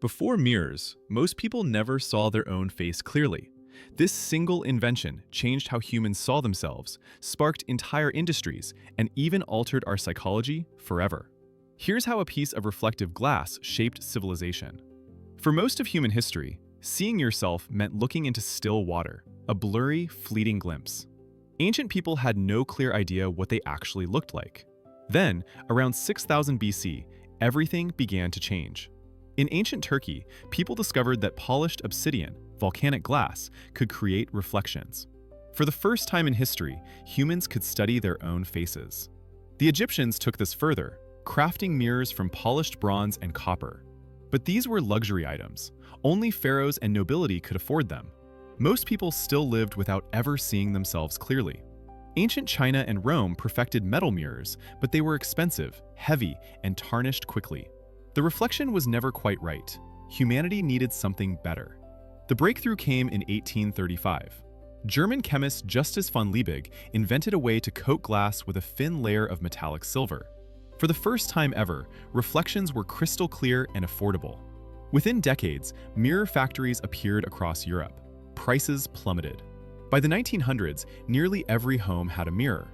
Before mirrors, most people never saw their own face clearly. This single invention changed how humans saw themselves, sparked entire industries, and even altered our psychology forever. Here's how a piece of reflective glass shaped civilization. For most of human history, seeing yourself meant looking into still water, a blurry, fleeting glimpse. Ancient people had no clear idea what they actually looked like. Then, around 6000 BC, everything began to change. In ancient Turkey, people discovered that polished obsidian, volcanic glass, could create reflections. For the first time in history, humans could study their own faces. The Egyptians took this further, crafting mirrors from polished bronze and copper. But these were luxury items. Only pharaohs and nobility could afford them. Most people still lived without ever seeing themselves clearly. Ancient China and Rome perfected metal mirrors, but they were expensive, heavy, and tarnished quickly. The reflection was never quite right. Humanity needed something better. The breakthrough came in 1835. German chemist Justus von Liebig invented a way to coat glass with a thin layer of metallic silver. For the first time ever, reflections were crystal clear and affordable. Within decades, mirror factories appeared across Europe. Prices plummeted. By the 1900s, nearly every home had a mirror.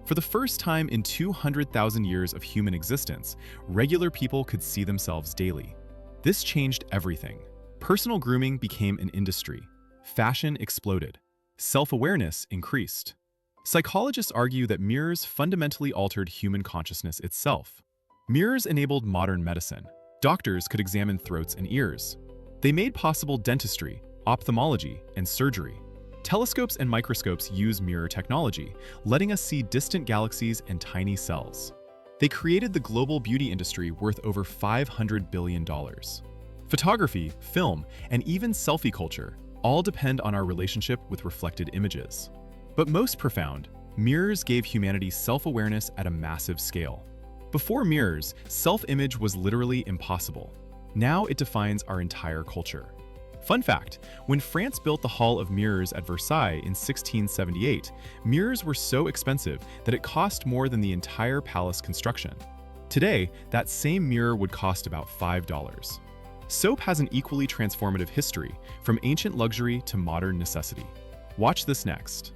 For the first time in 200,000 years of human existence, regular people could see themselves daily. This changed everything. Personal grooming became an industry. Fashion exploded. Self-awareness increased. Psychologists argue that mirrors fundamentally altered human consciousness itself. Mirrors enabled modern medicine. Doctors could examine throats and ears. They made possible dentistry, ophthalmology, and surgery. Telescopes and microscopes use mirror technology, letting us see distant galaxies and tiny cells. They created the global beauty industry worth over $500 billion. Photography, film, and even selfie culture all depend on our relationship with reflected images. But most profound, mirrors gave humanity self-awareness at a massive scale. Before mirrors, self-image was literally impossible. Now it defines our entire culture. Fun fact, when France built the Hall of Mirrors at Versailles in 1678, mirrors were so expensive that it cost more than the entire palace construction. Today, that same mirror would cost about $5. Soap has an equally transformative history, from ancient luxury to modern necessity. Watch this next.